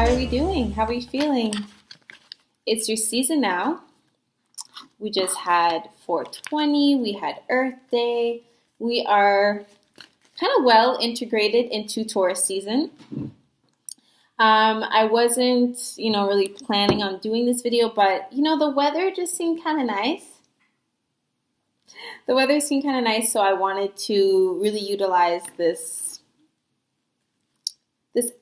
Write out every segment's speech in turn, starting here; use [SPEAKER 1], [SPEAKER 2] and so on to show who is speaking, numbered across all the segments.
[SPEAKER 1] How are we doing? How are you feeling? It's your season now. We just had 420, we had Earth Day. We are kind of well integrated into Taurus season. I wasn't, really planning on doing this video, but, the weather just seemed kind of nice. The weather seemed kind of nice, so I wanted to really utilize this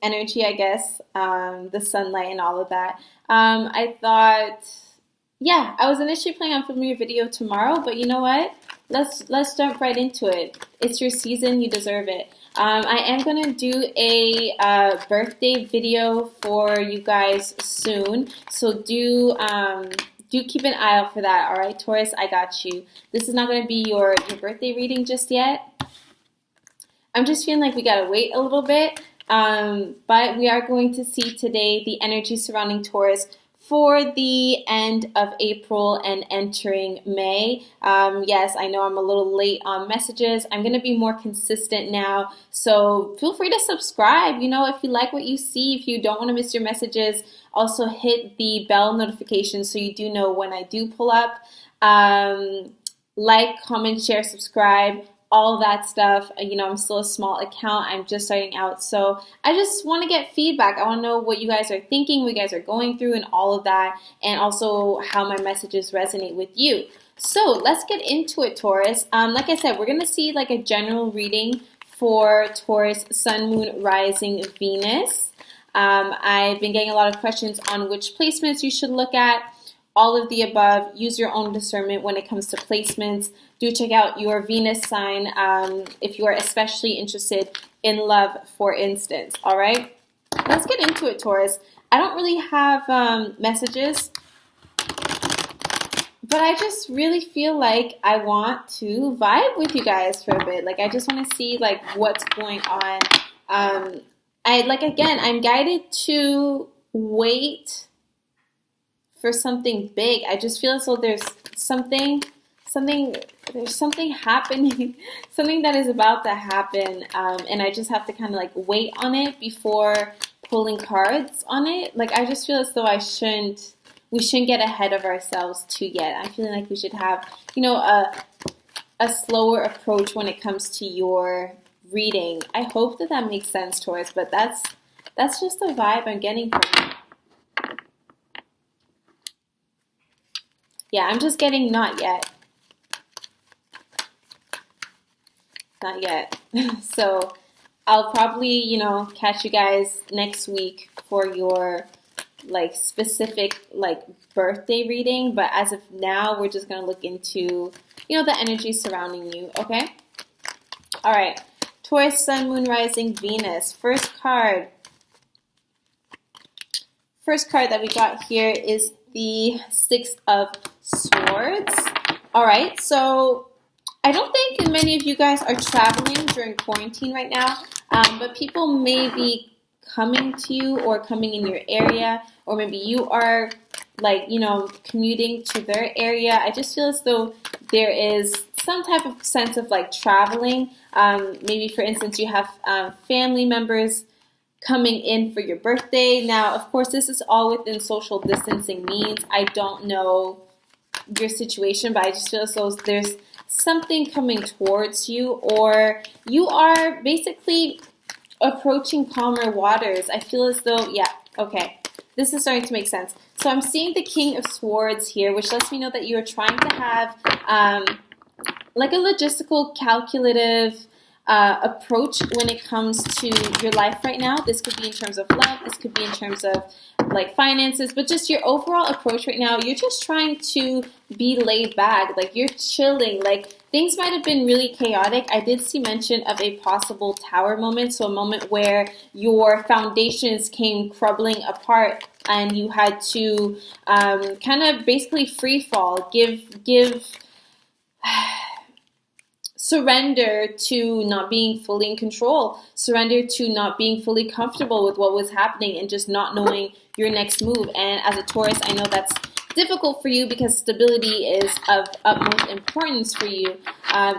[SPEAKER 1] energy, I guess, the sunlight and all of that. I thought, I was initially planning on filming a video tomorrow, but you know what? Let's jump right into it. It's your season, you deserve it. I am going to do a birthday video for you guys soon, so do keep an eye out for that, all right, Taurus? I got you. This is not going to be your birthday reading just yet. I'm just feeling like we got to wait a little bit, but we are going to see today the energy surrounding Taurus for the end of April and entering May. Yes, I know I'm a little late on messages. I'm going to be more consistent now, so feel free to subscribe. If you like what you see, if you don't want to miss your messages, also hit the bell notification so you do know when I do pull up. Like, comment, share, subscribe, all that stuff. I'm still a small account. I'm just starting out. So I just want to get feedback. I want to know what you guys are thinking, what you guys are going through, and all of that, and also how my messages resonate with you. So let's get into it, Taurus. Like I said, we're going to see like a general reading for Taurus, Sun, Moon, Rising, Venus. I've been getting a lot of questions on which placements you should look at. All of the above. Use your own discernment when it comes to placements. Do check out your Venus sign if you are especially interested in love, for instance. All right? Let's get into it, Taurus. I don't really have messages, but I just really feel like I want to vibe with you guys for a bit. Like, I just want to see like what's going on. I'm guided to wait for something big. I just feel as though there's something happening, something that is about to happen, and I just have to kind of like wait on it before pulling cards on it. Like, I just feel as though we shouldn't get ahead of ourselves too yet. I'm feeling like we should have, a slower approach when it comes to your reading. I hope that makes sense, Taurus, but that's just the vibe I'm getting from you. Yeah, I'm just getting not yet. Not yet. So I'll probably, catch you guys next week for your like specific like birthday reading. But as of now, we're just going to look into, the energy surrounding you. Okay? All right. Taurus, Sun, Moon, Rising, Venus. First card that we got here is the Six of Swords. All right, so I don't think many of you guys are traveling during quarantine right now, but people may be coming to you or coming in your area, or maybe you are like, commuting to their area. I just feel as though there is some type of sense of like traveling. Maybe, for instance, you have family members coming in for your birthday. Now, of course, this is all within social distancing means. I don't know your situation, but I just feel as though there's something coming towards you, or you are basically approaching calmer waters. I feel as though, okay, this is starting to make sense. So I'm seeing the King of Swords here, which lets me know that you are trying to have like a logistical, calculative approach when it comes to your life right now. This could be in terms of love, this could be in terms of like finances, but just your overall approach right now. You're just trying to be laid back, like you're chilling. Like, things might have been really chaotic. I did see mention of a possible tower moment, so a moment where your foundations came crumbling apart and you had to kind of basically free fall, give surrender to not being fully in control, surrender to not being fully comfortable with what was happening and just not knowing your next move. And as a Taurus, I know that's difficult for you because stability is of utmost importance for you.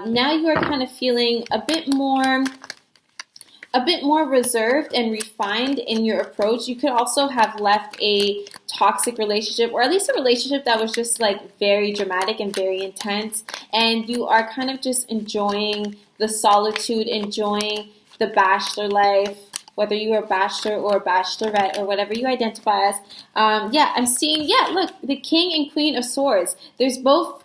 [SPEAKER 1] Now you are kind of feeling a bit more a bit more reserved and refined in your approach. You could also have left a toxic relationship, or at least a relationship that was just like very dramatic and very intense, and you are kind of just enjoying the solitude, enjoying the bachelor life, whether you are a bachelor or a bachelorette or whatever you identify as. Yeah, I'm seeing, yeah, look, the King and Queen of Swords. There's both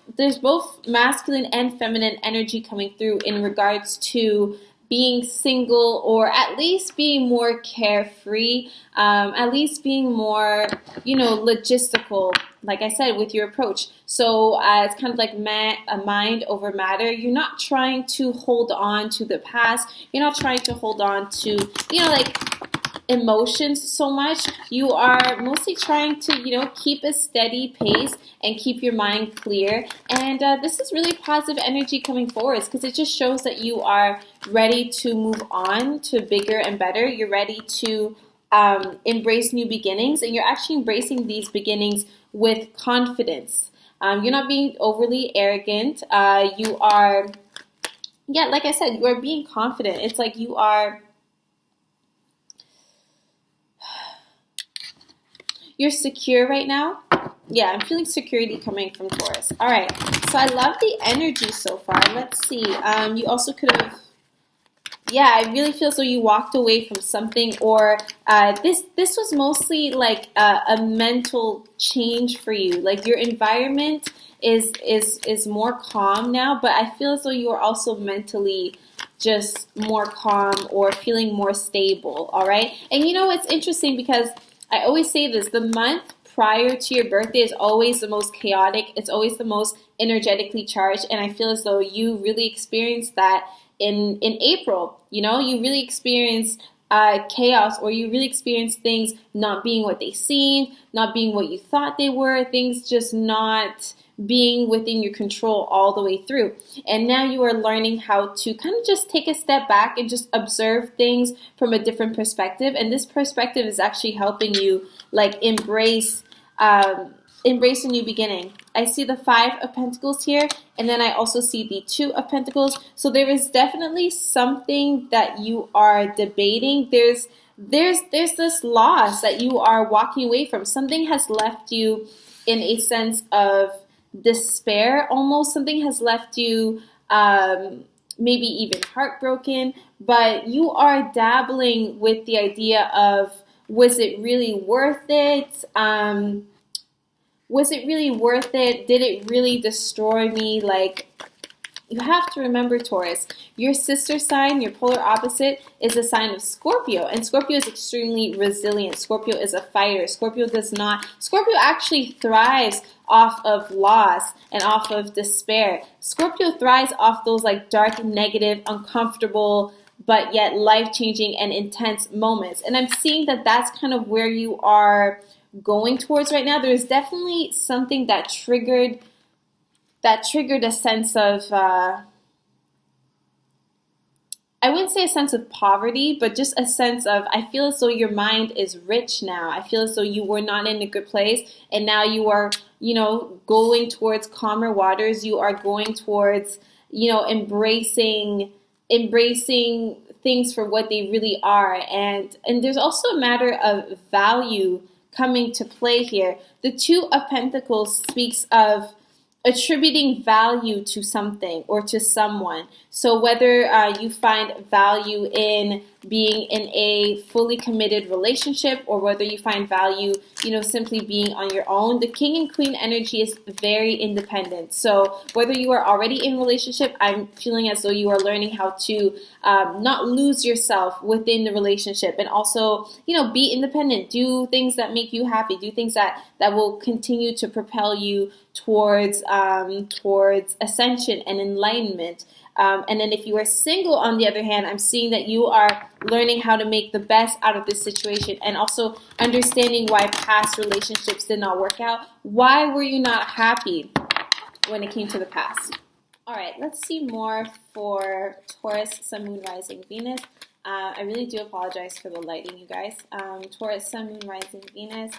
[SPEAKER 1] masculine and feminine energy coming through in regards to being single, or at least being more carefree, at least being more, logistical, like I said, with your approach. So it's kind of like a mind over matter. You're not trying to hold on to the past. You're not trying to hold on to, emotions so much. You are mostly trying to, keep a steady pace and keep your mind clear. And this is really positive energy coming forward, because it just shows that you are ready to move on to bigger and better. You're ready to embrace new beginnings, and you're actually embracing these beginnings with confidence. You're not being overly arrogant. You are, like I said, you are being confident. It's like you're secure right now. Yeah, I'm feeling security coming from Taurus. All right, so I love the energy so far. Let's see. You also could have, I really feel as though you walked away from something, or this was mostly like a mental change for you. Like your environment is more calm now, but I feel as though you are also mentally just more calm or feeling more stable. All right, and it's interesting because I always say this: the month prior to your birthday is always the most chaotic. It's always the most energetically charged, and I feel as though you really experienced that in April. You really experienced chaos, or you really experienced things not being what they seemed, not being what you thought they were, things just not being within your control all the way through. And now you are learning how to kind of just take a step back and just observe things from a different perspective. And this perspective is actually helping you like embrace a new beginning. I see the 5 of Pentacles here, and then I also see the 2 of Pentacles. So there is definitely something that you are debating. There's this loss that you are walking away from. Something has left you in a sense of despair almost. Something has left you maybe even heartbroken, but you are dabbling with the idea of, was it really worth it? Was it really worth it? Did it really destroy me? Like, you have to remember, Taurus, your sister sign, your polar opposite, is a sign of Scorpio. And Scorpio is extremely resilient. Scorpio is a fighter. Scorpio actually thrives off of loss and off of despair. Scorpio thrives off those like dark, negative, uncomfortable, but yet life-changing and intense moments. And I'm seeing that that's kind of where you are going towards right now. There's definitely something that triggered a sense of, I wouldn't say a sense of poverty, but just a sense of, I feel as though your mind is rich now. I feel as though you were not in a good place, and now you are, going towards calmer waters. You are going towards, embracing things for what they really are. And there's also a matter of value coming to play here. The 2 of Pentacles speaks of attributing value to something or to someone. So whether you find value in being in a fully committed relationship, or whether you find value, simply being on your own, the King and Queen energy is very independent. So whether you are already in a relationship, I'm feeling as though you are learning how to not lose yourself within the relationship, and also, be independent, do things that make you happy, do things that will continue to propel you towards ascension and enlightenment. And then if you are single, on the other hand, I'm seeing that you are learning how to make the best out of this situation, and also understanding why past relationships did not work out. Why were you not happy when it came to the past? All right, let's see more for Taurus, Sun, Moon, Rising, Venus. I really do apologize for the lighting, you guys. Taurus, Sun, Moon, Rising, Venus.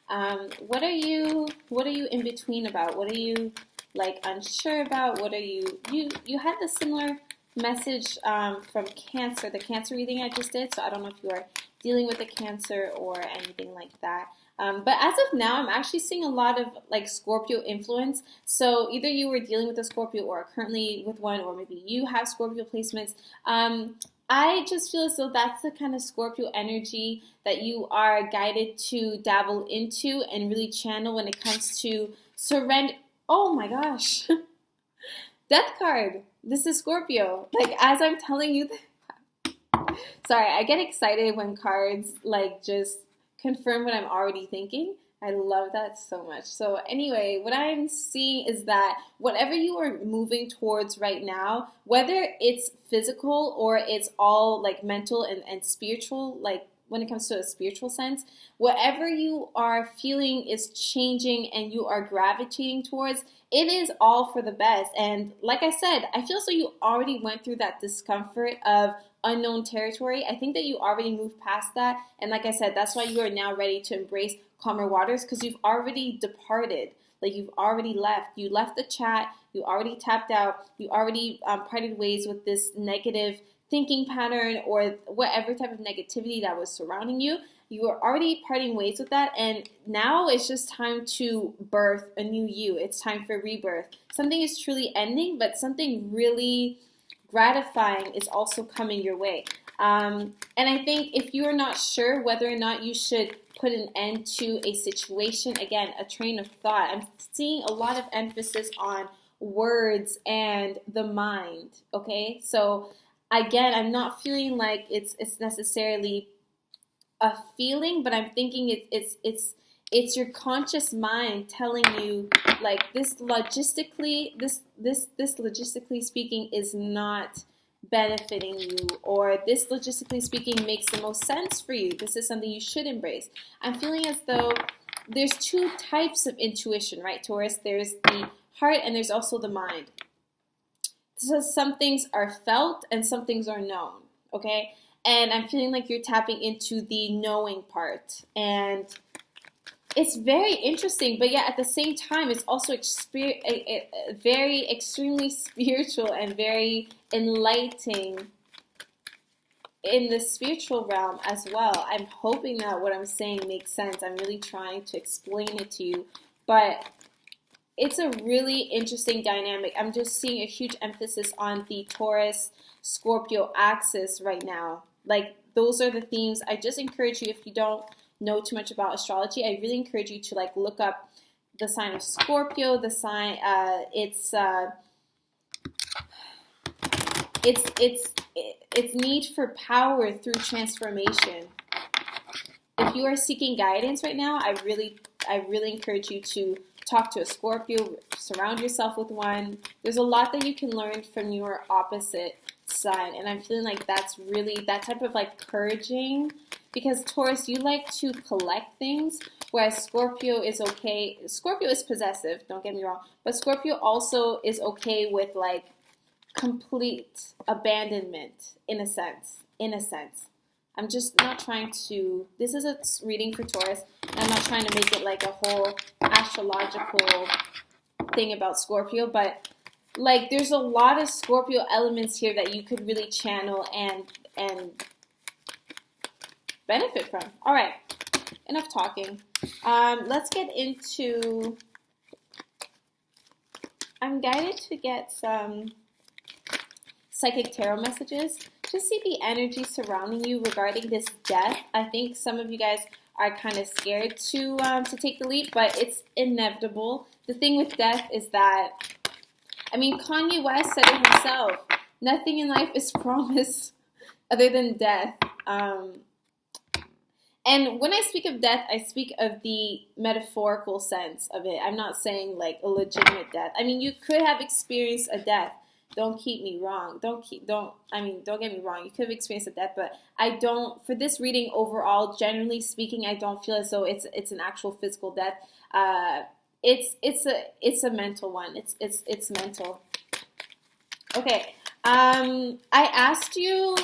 [SPEAKER 1] What are you in between about? What are you like unsure about? What are you had the similar message from Cancer, the Cancer reading I just did. So I don't know if you are dealing with a Cancer or anything like that. But as of now, I'm actually seeing a lot of like Scorpio influence. So either you were dealing with a Scorpio or are currently with one, or maybe you have Scorpio placements. I just feel as though that's the kind of Scorpio energy that you are guided to dabble into and really channel when it comes to surrender. Oh my gosh. Death card. This is Scorpio. Like, as I'm telling you, sorry, I get excited when cards like just confirm what I'm already thinking. I love that so much. So anyway, what I'm seeing is that whatever you are moving towards right now, whether it's physical or it's all like mental and spiritual, like when it comes to a spiritual sense, whatever you are feeling is changing and you are gravitating towards, it is all for the best. And like I said, I feel so you already went through that discomfort of unknown territory. I think that you already moved past that. And like I said, that's why you are now ready to embrace calmer waters, because you've already departed. Like, you've already left. You left the chat. You already tapped out. You already parted ways with this negative thinking pattern or whatever type of negativity that was surrounding you. You were already parting ways with that, and now it's just time to birth a new you. It's time for rebirth. Something is truly ending, but something really gratifying is also coming your way. And I think if you are not sure whether or not you should put an end to a situation, again, a train of thought, I'm seeing a lot of emphasis on words and the mind, okay? So again, I'm not feeling like it's necessarily a feeling, but I'm thinking it's your conscious mind telling you like this logistically speaking is not benefiting you, or this logistically speaking makes the most sense for you. This is something you should embrace. I'm feeling as though there's two types of intuition, right, Taurus? There's the heart and there's also the mind. So some things are felt and some things are known, okay? And I'm feeling like you're tapping into the knowing part. And it's very interesting, but yet at the same time, it's also very extremely spiritual and very enlightening in the spiritual realm as well. I'm hoping that what I'm saying makes sense. I'm really trying to explain it to you, but it's a really interesting dynamic. I'm just seeing a huge emphasis on the Taurus-Scorpio axis right now. Like, those are the themes. I just encourage you, if you don't know too much about astrology, I really encourage you to like look up the sign of Scorpio, the sign, its need for power through transformation. If you are seeking guidance right now, I really encourage you to talk to a Scorpio, surround yourself with one. There's a lot that you can learn from your opposite sign, and I'm feeling like that's really that type of like purging, because Taurus, you like to collect things, whereas Scorpio is okay. Scorpio is possessive, don't get me wrong, but Scorpio also is okay with like complete abandonment in a sense. I'm just not trying to, this is a reading for Taurus, and I'm not trying to make it like a whole astrological thing about Scorpio, but like there's a lot of Scorpio elements here that you could really channel and benefit from. All right, enough talking. Let's get into, I'm guided to get some psychic tarot messages. Just see the energy surrounding you regarding this death. I think some of you guys are kind of scared to take the leap, but it's inevitable. The thing with death is that, I mean, Kanye West said it himself. Nothing in life is promised other than death. And when I speak of death, I speak of the metaphorical sense of it. I'm not saying like a legitimate death. I mean, you could have experienced a death. Don't get me wrong. You could have experienced a death, but I don't, for this reading overall, generally speaking, I don't feel as though it's an actual physical death. It's a mental one. It's mental. Okay. I asked your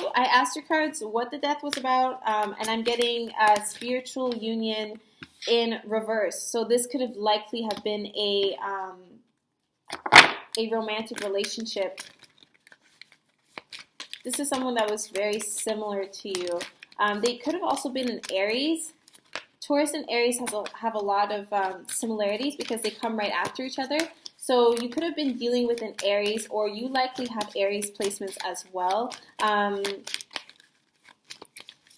[SPEAKER 1] cards what the death was about, and I'm getting a spiritual union in reverse. So this could have likely have been a romantic relationship. This is someone that was very similar to you. They could have also been an Aries. Taurus and Aries have a lot of similarities because they come right after each other. So you could have been dealing with an Aries, or you likely have Aries placements as well.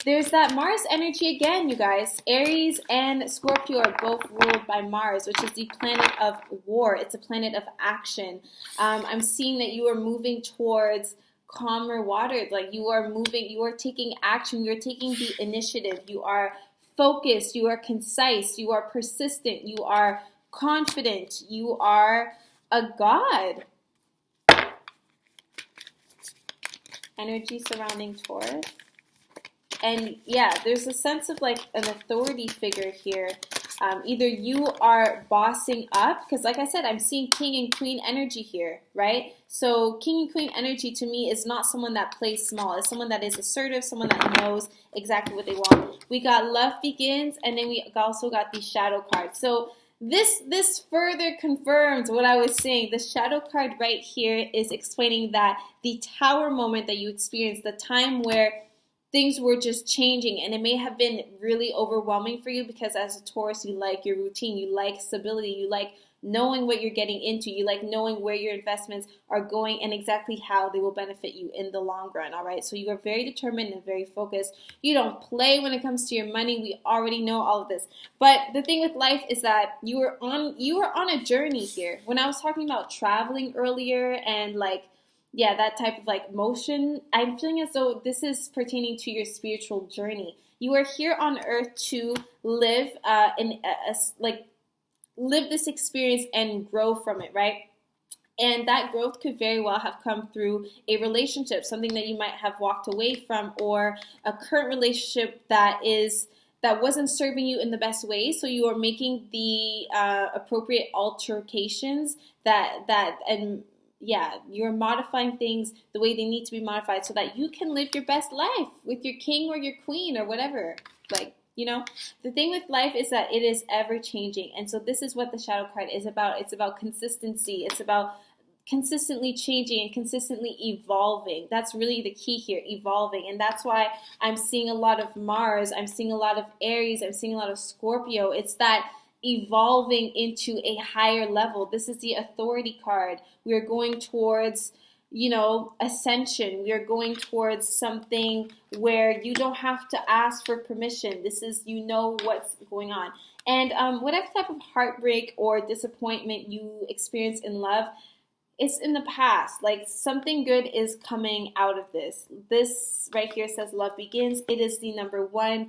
[SPEAKER 1] There's that Mars energy again, you guys. Aries and Scorpio are both ruled by Mars, which is the planet of war. It's a planet of action. I'm seeing that you are moving towards calmer waters. Like you are moving, you are taking action, you're taking the initiative, you are focused, you are concise, you are persistent, you are confident, you are a god. Energy surrounding Taurus. And yeah, there's a sense of like an authority figure here. Either you are bossing up, because like I said, I'm seeing King and Queen energy here, right? So King and Queen energy to me is not someone that plays small. It's someone that is assertive, someone that knows exactly what they want. We got Love Begins, and then we also got the Shadow card. So this further confirms what I was saying. The Shadow card right here is explaining that the Tower moment that you experienced, the time where things were just changing, and it may have been really overwhelming for you because as a Taurus, you like your routine, you like stability, you like knowing what you're getting into, you like knowing where your investments are going and exactly how they will benefit you in the long run, all right? So you are very determined and very focused. You don't play when it comes to your money. We already know all of this. But the thing with life is that you are on a journey here. When I was talking about traveling earlier and like, yeah, that type of like motion, I'm feeling as though this is pertaining to your spiritual journey. You are here on earth to live live this experience and grow from it, right? And that growth could very well have come through a relationship, something that you might have walked away from, or a current relationship that wasn't serving you in the best way. So you are making the appropriate alterations you're modifying things the way they need to be modified so that you can live your best life with your king or your queen or whatever. Like, you know, the thing with life is that it is ever changing. And so this is what the Shadow card is about. It's about consistency. It's about consistently changing and consistently evolving. That's really the key here, evolving. And that's why I'm seeing a lot of Mars. I'm seeing a lot of Aries. I'm seeing a lot of Scorpio. It's that evolving into a higher level. This is the authority card. We are going towards, ascension. We are going towards something where you don't have to ask for permission. This is, what's going on. And whatever type of heartbreak or disappointment you experience in love, it's in the past. Like something good is coming out of this. This right here says Love Begins. It is the number 1.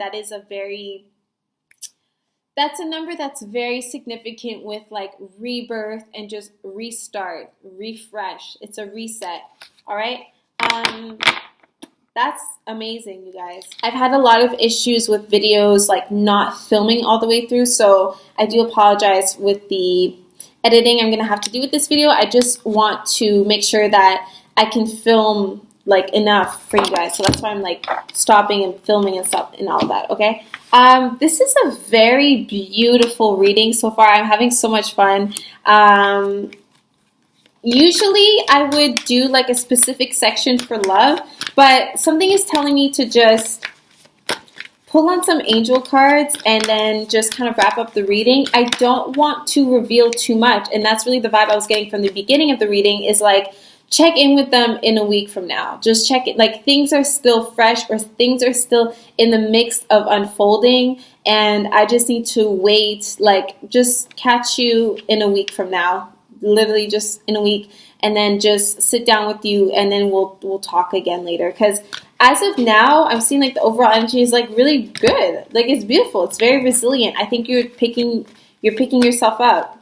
[SPEAKER 1] That's a number that's very significant with like rebirth and just restart, refresh. It's a reset. All right. That's amazing, you guys. I've had a lot of issues with videos like not filming all the way through. So I do apologize with the editing I'm going to have to do with this video. I just want to make sure that I can film like enough for you guys. So that's why I'm like stopping and filming and stuff and all that. Okay. This is a very beautiful reading so far. I'm having so much fun. Usually I would do like a specific section for love, but something is telling me to just pull on some angel cards and then just kind of wrap up the reading. I don't want to reveal too much. And that's really the vibe I was getting from the beginning of the reading is like, check in with them in a week from now. Just check it. Like things are still fresh or things are still in the mix of unfolding. And I just need to wait, like just catch you in a week from now, literally just in a week, and then just sit down with you and then we'll talk again later. Because as of now, I'm seeing like the overall energy is like really good. Like it's beautiful. It's very resilient. I think you're picking yourself up.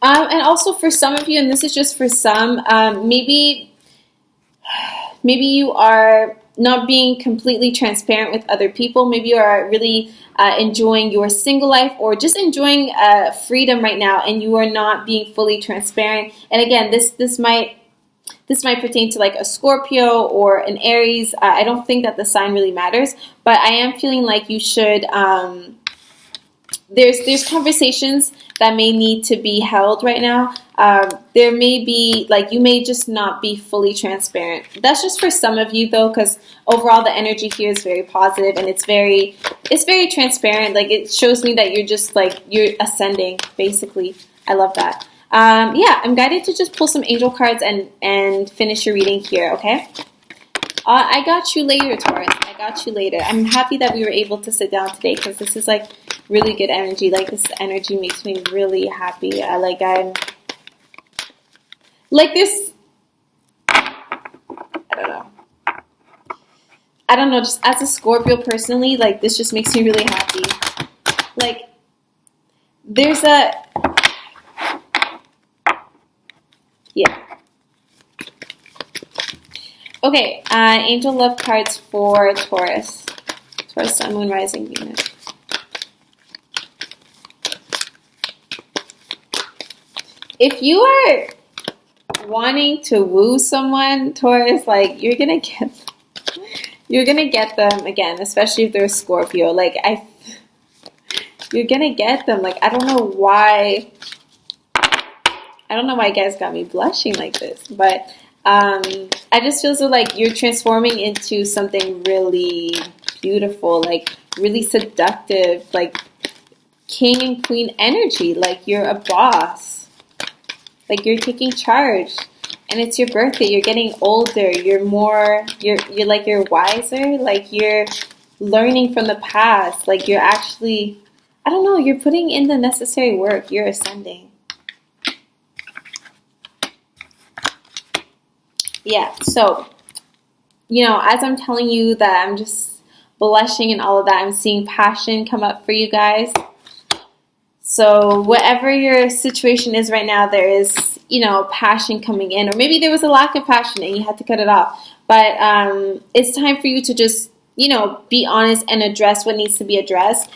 [SPEAKER 1] And also for some of you, and this is just for some, maybe you are not being completely transparent with other people. Maybe you are really enjoying your single life or just enjoying freedom right now, and you are not being fully transparent. And again, this might pertain to like a Scorpio or an Aries. I don't think that the sign really matters, but I am feeling like you should there's conversations that may need to be held right now. There may be, like, you may just not be fully transparent. That's just for some of you, though, because overall the energy here is very positive, and it's very transparent. Like, it shows me that you're just, like, you're ascending, basically. I love that. Yeah, I'm guided to just pull some angel cards and finish your reading here, okay? I got you later, Taurus. I got you later. I'm happy that we were able to sit down today because this is, like, really good energy. Like, this energy makes me really happy. I'm like this. I don't know. Just as a Scorpio personally, like, this just makes me really happy. Like, there's a, yeah. Okay, angel love cards for Taurus. Taurus, Sun, Moon, Rising, Venus. If you are wanting to woo someone, Taurus, like, you're gonna get them again, especially if they're a Scorpio. Like, you're gonna get them. Like, I don't know why you guys got me blushing like this, but I just feel so like you're transforming into something really beautiful, like really seductive, like king and queen energy. Like, you're a boss. Like, you're taking charge. And it's your birthday. You're getting older. You're wiser. Like, you're learning from the past. Like, you're actually, I don't know, you're putting in the necessary work. You're ascending. Yeah, so, you know, as I'm telling you that I'm just blushing and all of that, I'm seeing passion come up for you guys. So whatever your situation is right now, there is, you know, passion coming in. Or maybe there was a lack of passion and you had to cut it off. But it's time for you to just, you know, be honest and address what needs to be addressed.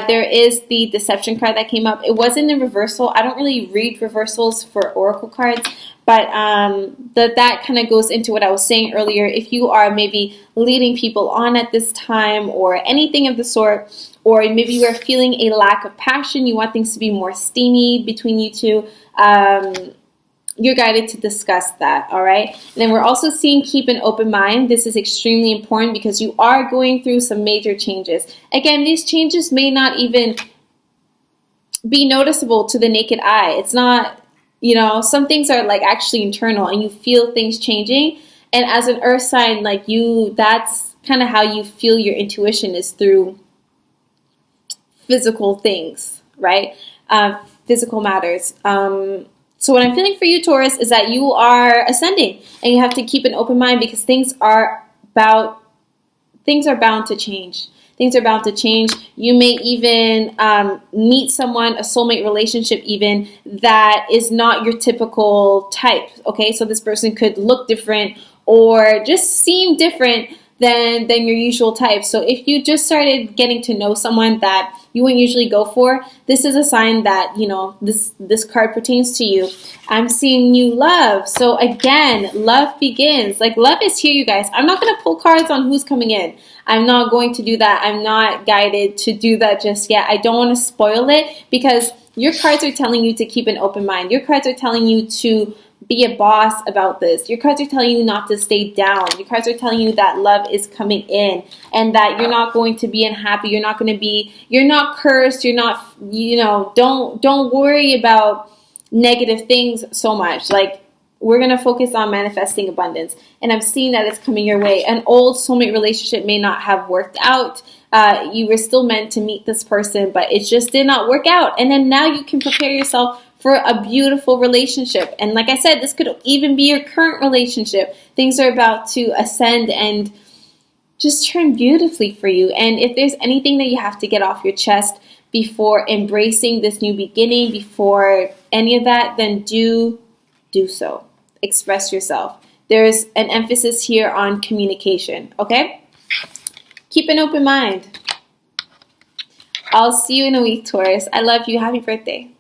[SPEAKER 1] There is the deception card that came up. It wasn't in reversal. I don't really read reversals for oracle cards. But that kind of goes into what I was saying earlier. If you are maybe leading people on at this time or anything of the sort, or maybe you are feeling a lack of passion, you want things to be more steamy between you two, you're guided to discuss that, all right? And then we're also seeing keep an open mind. This is extremely important because you are going through some major changes. Again, these changes may not even be noticeable to the naked eye. It's not, you know, some things are like actually internal and you feel things changing. And as an earth sign, like that's kind of how you feel your intuition is through physical things, right? Physical matters. So what I'm feeling for you, Taurus, is that you are ascending and you have to keep an open mind because things are bound to change. Things are bound to change. You may even meet someone, a soulmate relationship even, that is not your typical type, okay? So this person could look different or just seem different than your usual type. So if you just started getting to know someone that you wouldn't usually go for, this is a sign that, you know, this card pertains to you. I'm seeing new love. So again, love begins. Like, love is here, you guys. I'm not going to pull cards on who's coming in. I'm not going to do that. I'm not guided to do that just yet. I don't want to spoil it because your cards are telling you to keep an open mind. Your cards are telling you to be a boss about this. Your cards are telling you not to stay down. Your cards are telling you that love is coming in and that you're not going to be unhappy. You're not cursed. You're not, you know, don't worry about negative things so much. Like, we're going to focus on manifesting abundance. And I'm seeing that it's coming your way. An old soulmate relationship may not have worked out. You were still meant to meet this person, but it just did not work out. And then now you can prepare yourself for a beautiful relationship. And like I said, this could even be your current relationship. Things are about to ascend and just turn beautifully for you. And if there's anything that you have to get off your chest before embracing this new beginning, before any of that, then do so. Express yourself. There's an emphasis here on communication, okay? Keep an open mind. I'll see you in a week, Taurus. I love you. Happy birthday.